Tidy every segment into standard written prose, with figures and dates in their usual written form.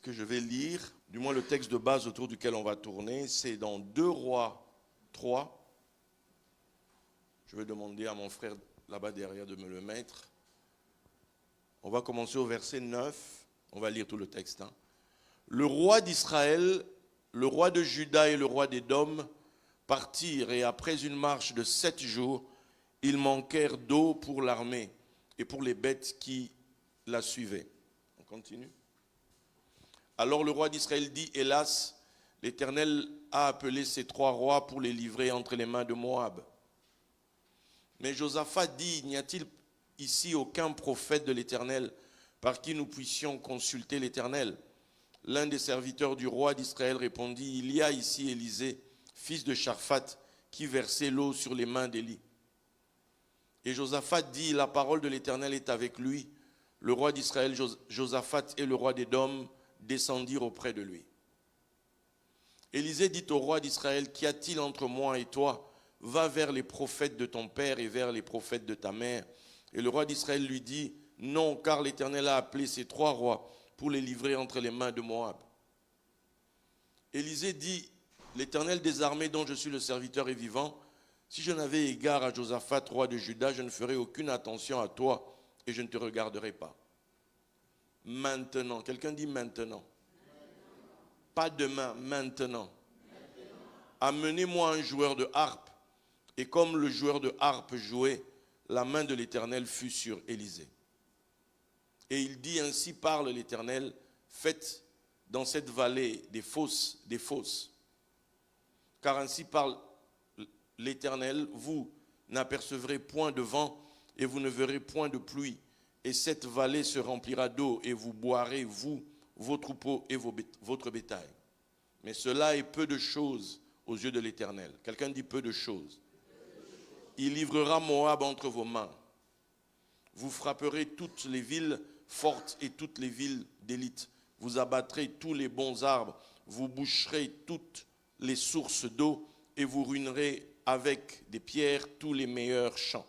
que je vais lire, du moins le texte de base autour duquel on va tourner, c'est dans 2 Rois 3. Je vais demander à mon frère là-bas derrière de me le mettre. On va commencer au verset 9. On va lire tout le texte. Le roi d'Israël, le roi de Juda et le roi d'Édom partirent et après une marche de 7 jours, ils manquèrent d'eau pour l'armée et pour les bêtes qui la suivaient. On continue. Alors le roi d'Israël dit, hélas, l'Éternel a appelé ces 3 rois pour les livrer entre les mains de Moab. Mais Josaphat dit, n'y a-t-il ici aucun prophète de l'Éternel par qui nous puissions consulter l'Éternel? L'un des serviteurs du roi d'Israël répondit, il y a ici Élisée, fils de Shaphat, qui versait l'eau sur les mains d'Élie. Et Josaphat dit, la parole de l'Éternel est avec lui. Le roi d'Israël, Josaphat et le roi d'Édom descendirent auprès de lui. Élisée dit au roi d'Israël, qu'y a-t-il entre moi et toi? Va vers les prophètes de ton père et vers les prophètes de ta mère. Et le roi d'Israël lui dit, non, car l'Éternel a appelé ces 3 rois pour les livrer entre les mains de Moab. Élisée dit, l'Éternel des armées dont je suis le serviteur est vivant. Si je n'avais égard à Josaphat, roi de Juda, je ne ferais aucune attention à toi et je ne te regarderai pas. Maintenant, quelqu'un dit maintenant. Pas demain, maintenant. Amenez-moi un joueur de harpe. Et comme le joueur de harpe jouait, la main de l'Éternel fut sur Élisée. Et il dit, ainsi parle l'Éternel, faites dans cette vallée des fosses. Car ainsi parle l'Éternel, vous n'apercevrez point de vent et vous ne verrez point de pluie. Et cette vallée se remplira d'eau et vous boirez, vous, vos troupeaux et votre bétail. Mais cela est peu de choses aux yeux de l'Éternel. Quelqu'un dit peu de choses. Il livrera Moab entre vos mains. Vous frapperez toutes les villes fortes et toutes les villes d'élite. Vous abattrez tous les bons arbres. Vous boucherez toutes les sources d'eau et vous ruinerez avec des pierres tous les meilleurs champs.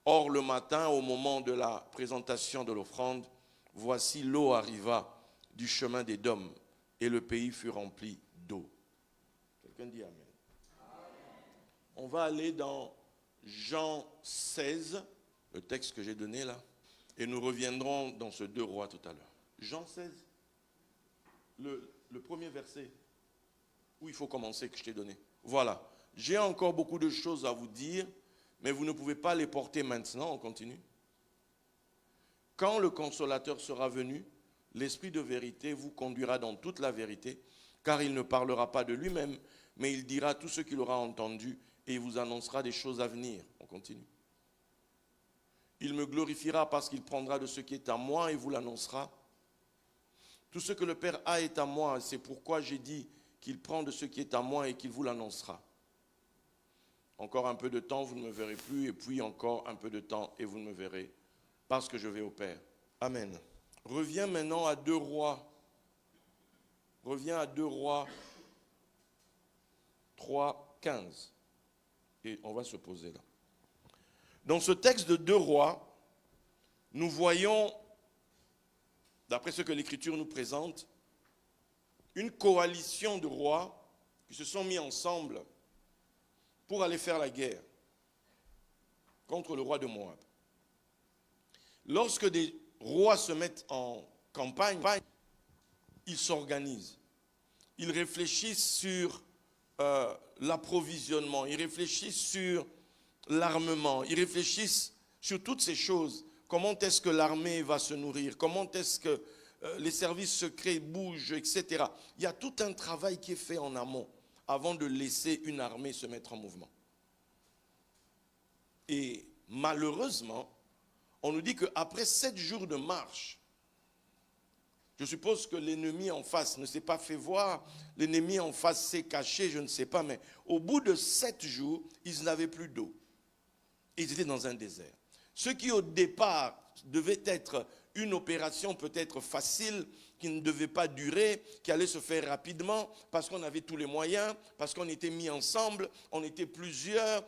Or, le matin, au moment de la présentation de l'offrande, voici l'eau arriva du chemin d'Édom et le pays fut rempli d'eau. Quelqu'un dit Amen. On va aller dans Jean 16, le texte que j'ai donné là, et nous reviendrons dans ce 2 Rois tout à l'heure. Jean 16, le premier verset, où il faut commencer que je t'ai donné. Voilà, j'ai encore beaucoup de choses à vous dire, mais vous ne pouvez pas les porter maintenant, on continue. Quand le consolateur sera venu, l'Esprit de vérité vous conduira dans toute la vérité, car il ne parlera pas de lui-même, mais il dira tout ce qu'il aura entendu et il vous annoncera des choses à venir. On continue. Il me glorifiera parce qu'il prendra de ce qui est à moi et vous l'annoncera. Tout ce que le Père a est à moi, c'est pourquoi j'ai dit qu'il prend de ce qui est à moi et qu'il vous l'annoncera. Encore un peu de temps, vous ne me verrez plus, et puis encore un peu de temps, et vous ne me verrez, parce que je vais au Père. Amen. Reviens maintenant à 2 Rois. Reviens à 2 Rois 3, 15. Et on va se poser là. Dans ce texte de 2 Rois, nous voyons, d'après ce que l'Écriture nous présente, une coalition de rois qui se sont mis ensemble pour aller faire la guerre contre le roi de Moab. Lorsque des rois se mettent en campagne, ils s'organisent. Ils réfléchissent sur l'approvisionnement, ils réfléchissent sur l'armement, ils réfléchissent sur toutes ces choses. Comment est-ce que l'armée va se nourrir? Comment est-ce que les services secrets bougent, etc. Il y a tout un travail qui est fait en amont avant de laisser une armée se mettre en mouvement. Et malheureusement, on nous dit qu'après 7 jours de marche, je suppose que l'ennemi en face ne s'est pas fait voir, l'ennemi en face s'est caché, je ne sais pas, mais au bout de 7 jours, ils n'avaient plus d'eau. Ils étaient dans un désert. Ce qui au départ devait être une opération peut-être facile, qui ne devait pas durer, qui allait se faire rapidement, parce qu'on avait tous les moyens, parce qu'on était mis ensemble, on était plusieurs,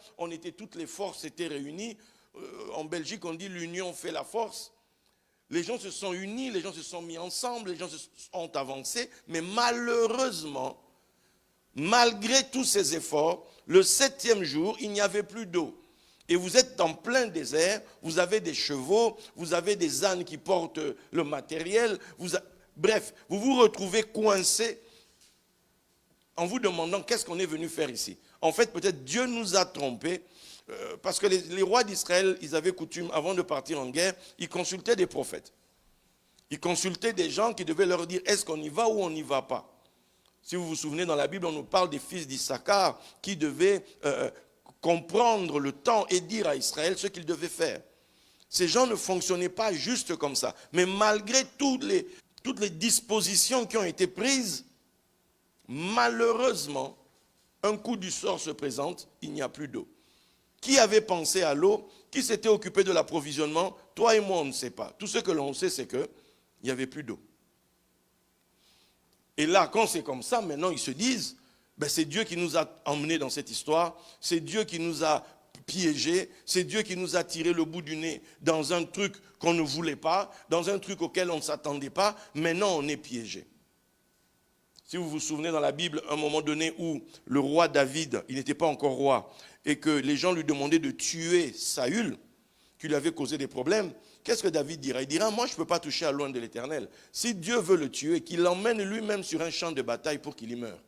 toutes les forces étaient réunies. En Belgique, on dit l'union fait la force. Les gens se sont unis, les gens se sont mis ensemble, les gens ont avancé, mais malheureusement, malgré tous ces efforts, le 7e jour, il n'y avait plus d'eau. Et vous êtes en plein désert, vous avez des chevaux, vous avez des ânes qui portent le matériel, bref, vous vous retrouvez coincé en vous demandant qu'est-ce qu'on est venu faire ici. En fait, peut-être Dieu nous a trompés, parce que les rois d'Israël, ils avaient coutume, avant de partir en guerre, ils consultaient des prophètes. Ils consultaient des gens qui devaient leur dire est-ce qu'on y va ou on n'y va pas. Si vous vous souvenez, dans la Bible, on nous parle des fils d'Issachar qui devaient comprendre le temps et dire à Israël ce qu'ils devaient faire. Ces gens ne fonctionnaient pas juste comme ça. Mais malgré toutes les dispositions qui ont été prises, malheureusement, un coup du sort se présente, il n'y a plus d'eau. Qui avait pensé à l'eau? Qui s'était occupé de l'approvisionnement? Toi et moi, on ne sait pas. Tout ce que l'on sait, c'est qu'il n'y avait plus d'eau. Et là, quand c'est comme ça, maintenant, ils se disent, c'est Dieu qui nous a emmenés dans cette histoire, c'est Dieu qui nous a piégés, c'est Dieu qui nous a tiré le bout du nez dans un truc qu'on ne voulait pas, dans un truc auquel on ne s'attendait pas, maintenant on est piégés. Si vous vous souvenez dans la Bible, un moment donné où le roi David, il n'était pas encore roi, et que les gens lui demandaient de tuer Saül, qui lui avait causé des problèmes, qu'est-ce que David dira? Il dira, moi je ne peux pas toucher à loin de l'Éternel. Si Dieu veut le tuer, qu'il l'emmène lui-même sur un champ de bataille pour qu'il y meure.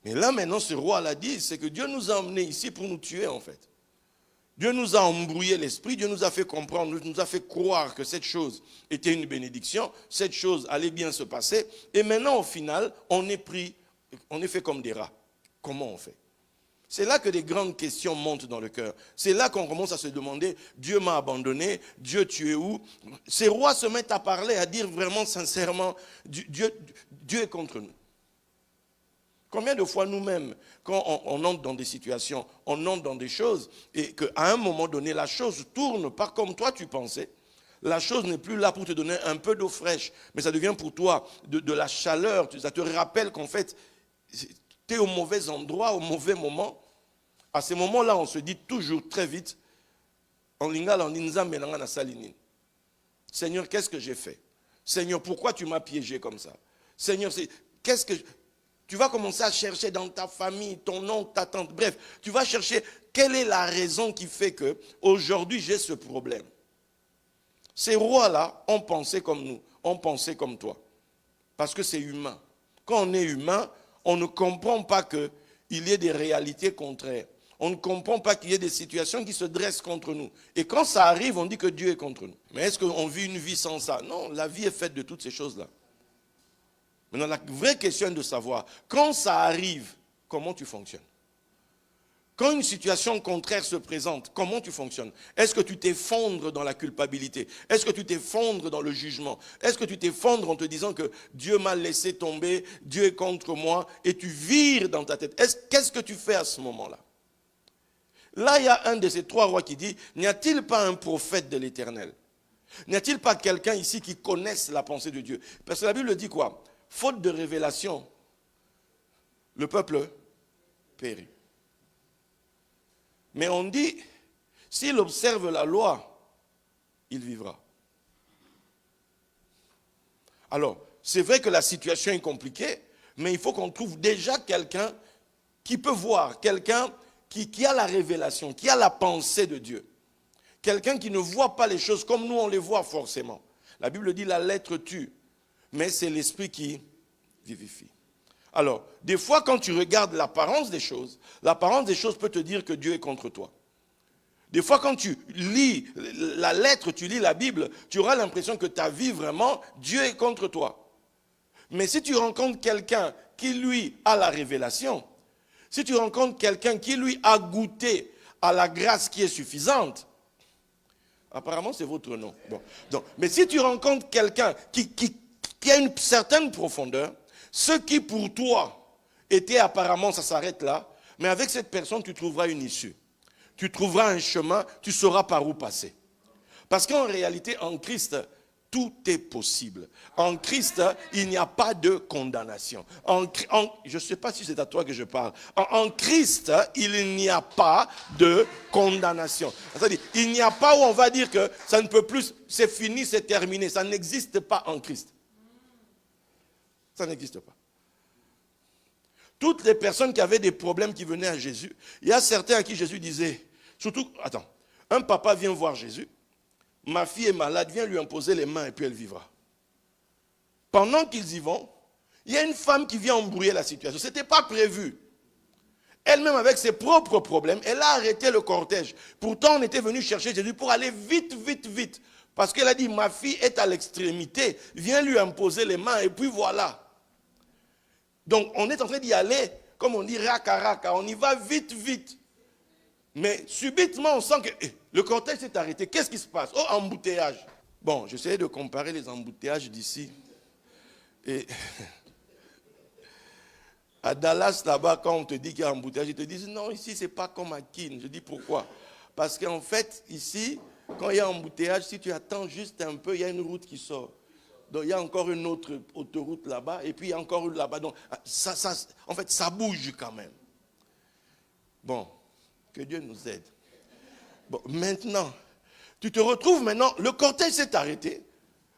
Mais là maintenant, ce roi l'a dit, c'est que Dieu nous a emmenés ici pour nous tuer en fait. Dieu nous a embrouillé l'esprit, Dieu nous a fait comprendre, nous a fait croire que cette chose était une bénédiction, cette chose allait bien se passer, et maintenant au final, on est fait comme des rats. Comment on fait? C'est là que des grandes questions montent dans le cœur. C'est là qu'on commence à se demander, Dieu m'a abandonné, Dieu tu es où? Ces rois se mettent à parler, à dire vraiment sincèrement, Dieu est contre nous. Combien de fois nous-mêmes, quand on entre dans des situations, on entre dans des choses, et qu'à un moment donné, la chose tourne pas comme toi tu pensais. La chose n'est plus là pour te donner un peu d'eau fraîche, mais ça devient pour toi de la chaleur. Ça te rappelle qu'en fait, tu es au mauvais endroit, au mauvais moment. À ces moments-là, on se dit toujours très vite, Seigneur, qu'est-ce que j'ai fait? Seigneur, pourquoi tu m'as piégé comme ça? Seigneur, qu'est-ce que... Tu vas commencer à chercher dans ta famille, ton oncle, ta tante, bref, tu vas chercher quelle est la raison qui fait que aujourd'hui j'ai ce problème. Ces rois-là ont pensé comme nous, ont pensé comme toi, parce que c'est humain. Quand on est humain, on ne comprend pas qu'il y ait des réalités contraires. On ne comprend pas qu'il y ait des situations qui se dressent contre nous. Et quand ça arrive, on dit que Dieu est contre nous. Mais est-ce qu'on vit une vie sans ça? Non, la vie est faite de toutes ces choses-là. Maintenant, la vraie question est de savoir, quand ça arrive, comment tu fonctionnes? Quand une situation contraire se présente, comment tu fonctionnes? Est-ce que tu t'effondres dans la culpabilité? Est-ce que tu t'effondres dans le jugement? Est-ce que tu t'effondres en te disant que Dieu m'a laissé tomber, Dieu est contre moi, et tu vires dans ta tête? Qu'est-ce que tu fais à ce moment-là? Là, il y a un de ces trois rois qui dit, n'y a-t-il pas un prophète de l'Éternel? N'y a-t-il pas quelqu'un ici qui connaisse la pensée de Dieu? Parce que la Bible dit quoi? Faute de révélation, le peuple périt. Mais on dit, s'il observe la loi, il vivra. Alors, c'est vrai que la situation est compliquée, mais il faut qu'on trouve déjà quelqu'un qui peut voir, quelqu'un qui a la révélation, qui a la pensée de Dieu. Quelqu'un qui ne voit pas les choses comme nous on les voit forcément. La Bible dit la lettre tue, mais c'est l'esprit qui vivifie. Alors, des fois quand tu regardes l'apparence des choses peut te dire que Dieu est contre toi. Des fois quand tu lis la lettre, tu lis la Bible, tu auras l'impression que ta vie vraiment, Dieu est contre toi. Mais si tu rencontres quelqu'un qui lui a la révélation, si tu rencontres quelqu'un qui lui a goûté à la grâce qui est suffisante, apparemment c'est votre nom. Bon. Donc, mais si tu rencontres quelqu'un qui a une certaine profondeur, ce qui pour toi était apparemment, ça s'arrête là, mais avec cette personne tu trouveras une issue. Tu trouveras un chemin, tu sauras par où passer. Parce qu'en réalité, en Christ, tout est possible. En Christ, il n'y a pas de condamnation. Je ne sais pas si c'est à toi que je parle. En Christ, il n'y a pas de condamnation. C'est-à-dire, il n'y a pas où on va dire que ça ne peut plus, c'est fini, c'est terminé. Ça n'existe pas en Christ. Ça n'existe pas. Toutes les personnes qui avaient des problèmes qui venaient à Jésus, il y a certains à qui Jésus disait, surtout, attends, un papa vient voir Jésus, ma fille est malade, viens lui imposer les mains et puis elle vivra. Pendant qu'ils y vont, il y a une femme qui vient embrouiller la situation. Ce n'était pas prévu. Elle-même avec ses propres problèmes, elle a arrêté le cortège. Pourtant, on était venu chercher Jésus pour aller vite, vite, vite. Parce qu'elle a dit, ma fille est à l'extrémité, viens lui imposer les mains et puis voilà. Donc, on est en train d'y aller, comme on dit, raka raka, on y va vite, vite. Mais subitement, on sent que le cortège s'est arrêté. Qu'est-ce qui se passe? Oh, embouteillage. Bon, j'essayais de comparer les embouteillages d'ici. Et à Dallas, là-bas, quand on te dit qu'il y a embouteillage, ils te disent non, ici, ce n'est pas comme à Keene. Je dis pourquoi? Parce qu'en fait, ici, quand il y a embouteillage, si tu attends juste un peu, il y a une route qui sort. Donc, il y a encore une autre autoroute là-bas, et puis il y a encore une là-bas. Donc, en fait, ça bouge quand même. Bon. Que Dieu nous aide. Bon, maintenant, tu te retrouves maintenant, le cortège s'est arrêté.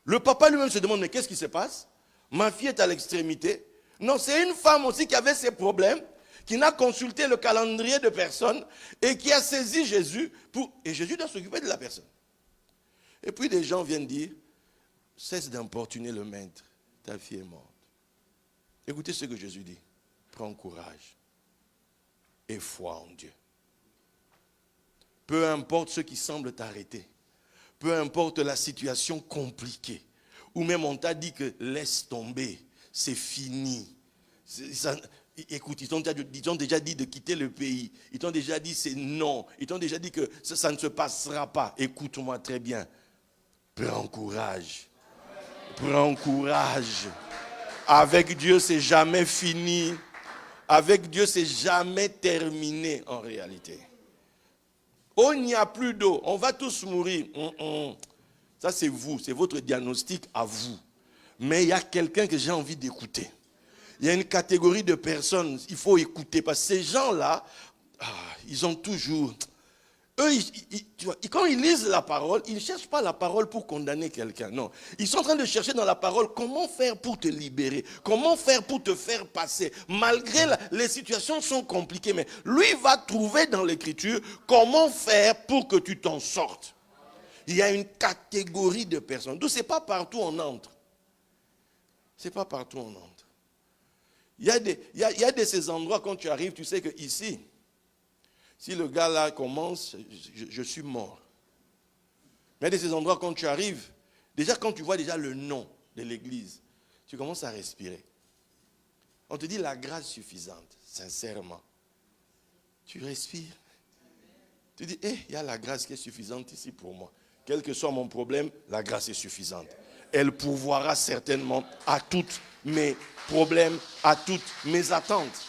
Le papa lui-même se demande, mais qu'est-ce qui se passe? Ma fille est à l'extrémité. Non, c'est une femme aussi qui avait ses problèmes, qui n'a consulté le calendrier de personne et qui a saisi Jésus. Et Jésus doit s'occuper de la personne. Et puis des gens viennent dire, cesse d'importuner le maître, ta fille est morte. Écoutez ce que Jésus dit. Prends courage et foi en Dieu. Peu importe ce qui semble t'arrêter, peu importe la situation compliquée, ou même on t'a dit que laisse tomber, c'est fini. Écoute, ils t'ont déjà dit de quitter le pays, ils t'ont déjà dit c'est non, ils t'ont déjà dit que ça ne se passera pas. Écoute-moi très bien, prends courage, prends courage. Avec Dieu, c'est jamais fini. Avec Dieu, c'est jamais terminé en réalité. Oh, il n'y a plus d'eau, on va tous mourir. Ça, c'est vous, c'est votre diagnostic à vous. Mais il y a quelqu'un que j'ai envie d'écouter. Il y a une catégorie de personnes, il faut écouter. Parce que ces gens-là, ils ont toujours... Eux, tu vois, quand ils lisent la parole, ils ne cherchent pas la parole pour condamner quelqu'un. Non. Ils sont en train de chercher dans la parole comment faire pour te libérer. Comment faire pour te faire passer. Malgré les situations sont compliquées. Mais lui va trouver dans l'écriture comment faire pour que tu t'en sortes. Il y a une catégorie de personnes. Donc, ce n'est pas partout on entre. Ce n'est pas partout on entre. Il y a de ces endroits, quand tu arrives, tu sais que ici, si le gars là commence, je suis mort. Mais il y a de ces endroits, quand tu arrives, déjà quand tu vois déjà le nom de l'église, tu commences à respirer. On te dit la grâce suffisante, sincèrement. Tu respires. Tu dis, il y a la grâce qui est suffisante ici pour moi. Quel que soit mon problème, la grâce est suffisante. Elle pourvoira certainement à tous mes problèmes, à toutes mes attentes.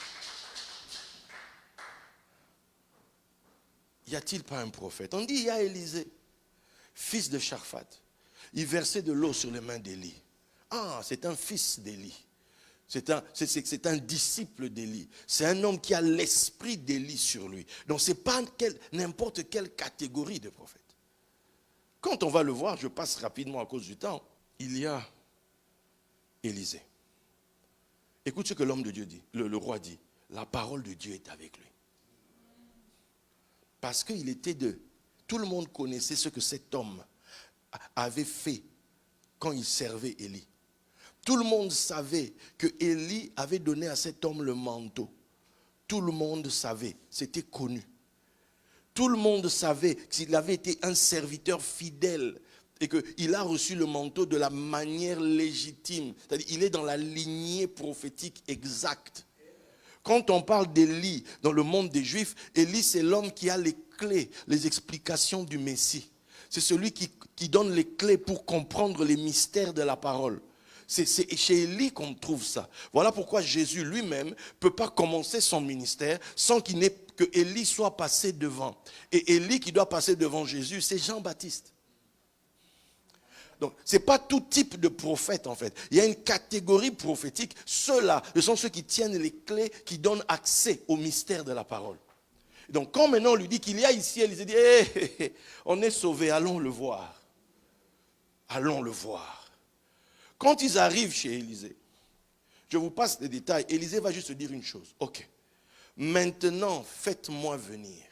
Y a-t-il pas un prophète? On dit, il y a Élisée, fils de Shaphat. Il versait de l'eau sur les mains d'Élie. Ah, c'est un fils d'Élie. C'est un disciple d'Élie. C'est un homme qui a l'esprit d'Élie sur lui. Donc, ce n'est pas n'importe quelle catégorie de prophète. Quand on va le voir, je passe rapidement à cause du temps, il y a Élisée. Écoute ce que l'homme de Dieu dit, le roi dit. La parole de Dieu est avec lui. Parce qu'il était tout le monde connaissait ce que cet homme avait fait quand il servait Élie. Tout le monde savait que Élie avait donné à cet homme le manteau. Tout le monde savait, c'était connu. Tout le monde savait qu'il avait été un serviteur fidèle et qu'il a reçu le manteau de la manière légitime. C'est-à-dire qu'il est dans la lignée prophétique exacte. Quand on parle d'Élie dans le monde des Juifs, Élie c'est l'homme qui a les clés, les explications du Messie. C'est celui qui donne les clés pour comprendre les mystères de la parole. C'est chez Élie qu'on trouve ça. Voilà pourquoi Jésus lui-même ne peut pas commencer son ministère sans que Élie soit passé devant. Et Élie qui doit passer devant Jésus, c'est Jean-Baptiste. Donc, ce n'est pas tout type de prophète en fait. Il y a une catégorie prophétique. Ceux-là, ce sont ceux qui tiennent les clés, qui donnent accès au mystère de la parole. Donc, quand maintenant on lui dit qu'il y a ici, Élisée dit, hey, on est sauvés, allons le voir. Allons le voir. Quand ils arrivent chez Élisée, je vous passe les détails. Élisée va juste dire une chose. Ok, maintenant faites-moi venir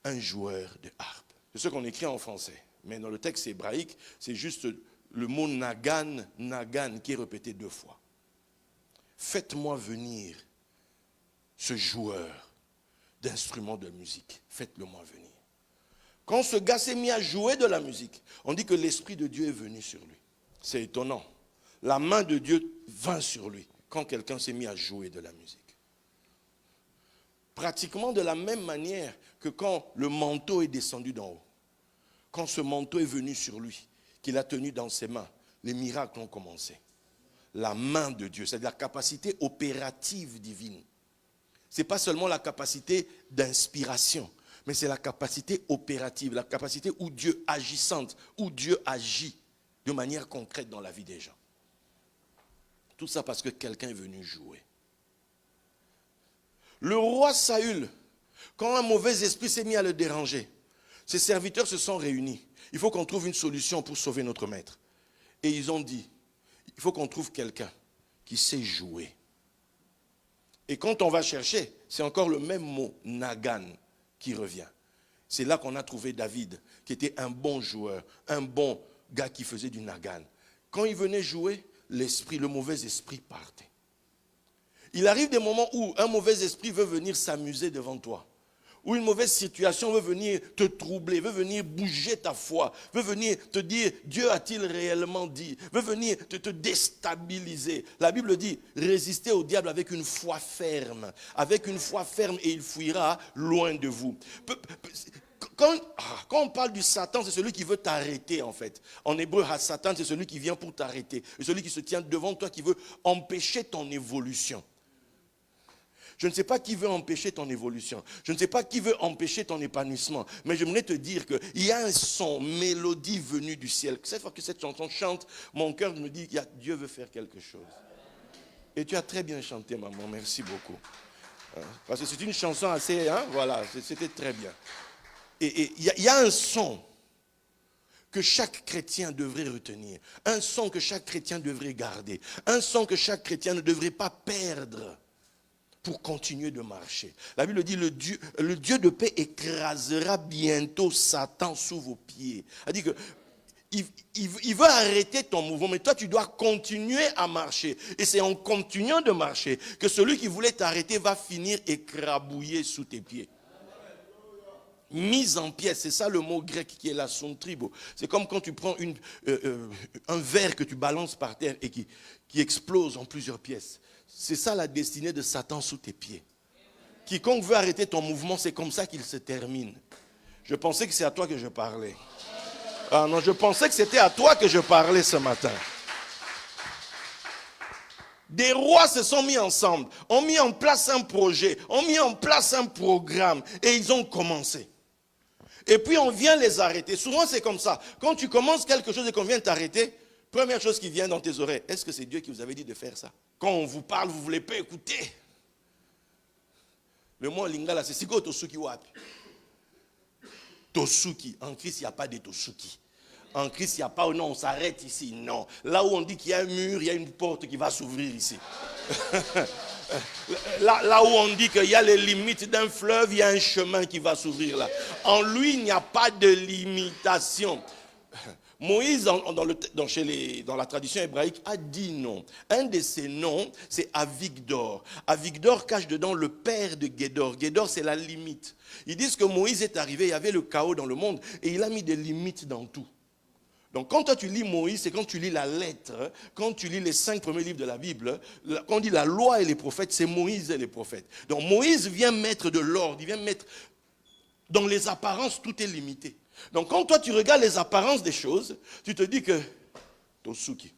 un joueur de harpe. C'est ce qu'on écrit en français. Mais dans le texte hébraïque, c'est juste le mot nagan, nagan, qui est répété 2 fois. Faites-moi venir ce joueur d'instruments de musique. Faites-le-moi venir. Quand ce gars s'est mis à jouer de la musique, on dit que l'Esprit de Dieu est venu sur lui. C'est étonnant. La main de Dieu vint sur lui quand quelqu'un s'est mis à jouer de la musique. Pratiquement de la même manière que quand le manteau est descendu d'en haut. Quand ce manteau est venu sur lui, qu'il a tenu dans ses mains, les miracles ont commencé. La main de Dieu, c'est la capacité opérative divine. Ce n'est pas seulement la capacité d'inspiration, mais c'est la capacité opérative, la capacité où Dieu agissante, où Dieu agit de manière concrète dans la vie des gens. Tout ça parce que quelqu'un est venu jouer. Le roi Saül, quand un mauvais esprit s'est mis à le déranger, ses serviteurs se sont réunis. Il faut qu'on trouve une solution pour sauver notre maître. Et ils ont dit, il faut qu'on trouve quelqu'un qui sait jouer. Et quand on va chercher, c'est encore le même mot, nagan, qui revient. C'est là qu'on a trouvé David, qui était un bon joueur, un bon gars qui faisait du nagan. Quand il venait jouer, le mauvais esprit partait. Il arrive des moments où un mauvais esprit veut venir s'amuser devant toi. Où une mauvaise situation veut venir te troubler, veut venir bouger ta foi, veut venir te dire, Dieu a-t-il réellement dit, veut venir te déstabiliser. La Bible dit, résistez au diable avec une foi ferme. Avec une foi ferme et il fuira loin de vous. Quand on parle du Satan, c'est celui qui veut t'arrêter en fait. En hébreu, Satan, c'est celui qui vient pour t'arrêter. C'est celui qui se tient devant toi, qui veut empêcher ton évolution. Je ne sais pas qui veut empêcher ton évolution. Je ne sais pas qui veut empêcher ton épanouissement. Mais j'aimerais te dire qu'il y a un son, mélodie venue du ciel. Cette fois que cette chanson chante, mon cœur me dit que Dieu veut faire quelque chose. Et tu as très bien chanté, maman. Merci beaucoup. Parce que c'est une chanson assez... voilà, c'était très bien. Et il y a un son que chaque chrétien devrait retenir. Un son que chaque chrétien devrait garder. Un son que chaque chrétien ne devrait pas perdre pour continuer de marcher. La Bible dit, le Dieu de paix écrasera bientôt Satan sous vos pieds. C'est-à-dire que il veut arrêter ton mouvement, mais toi tu dois continuer à marcher. Et c'est en continuant de marcher que celui qui voulait t'arrêter va finir écrabouillé sous tes pieds. Mise en pièces, c'est ça le mot grec qui est la sontribo. C'est comme quand tu prends un verre que tu balances par terre et qui explose en plusieurs pièces. C'est ça la destinée de Satan sous tes pieds. Quiconque veut arrêter ton mouvement, c'est comme ça qu'il se termine. Je pensais que c'est à toi que je parlais. Ah non, je pensais que c'était à toi que je parlais ce matin. Des rois se sont mis ensemble, ont mis en place un projet, ont mis en place un programme et ils ont commencé. Et puis on vient les arrêter. Souvent c'est comme ça. Quand tu commences quelque chose et qu'on vient t'arrêter, première chose qui vient dans tes oreilles, est-ce que c'est Dieu qui vous avait dit de faire ça? Quand on vous parle, vous ne voulez pas écouter. Le mot lingala, c'est siko tosuki wapi. Tosuki. En Christ, il n'y a pas de tosuki. En Christ, il n'y a pas, non, on s'arrête ici. Non. Là où on dit qu'il y a un mur, il y a une porte qui va s'ouvrir ici. Là où on dit qu'il y a les limites d'un fleuve, il y a un chemin qui va s'ouvrir là. En lui, il n'y a pas de limitation. Moïse, dans la tradition hébraïque, a dit non. Un de ses noms, c'est Avigdor. Avigdor cache dedans le père de Guédor. Guédor, c'est la limite. Ils disent que Moïse est arrivé, il y avait le chaos dans le monde, et il a mis des limites dans tout. Donc quand toi tu lis Moïse, c'est quand tu lis la lettre, quand tu lis les 5 premiers livres de la Bible, quand on dit la loi et les prophètes, c'est Moïse et les prophètes. Donc Moïse vient mettre de l'ordre, il vient mettre... Dans les apparences, tout est limité. Donc quand toi tu regardes les apparences des choses, tu te dis que Tosuki.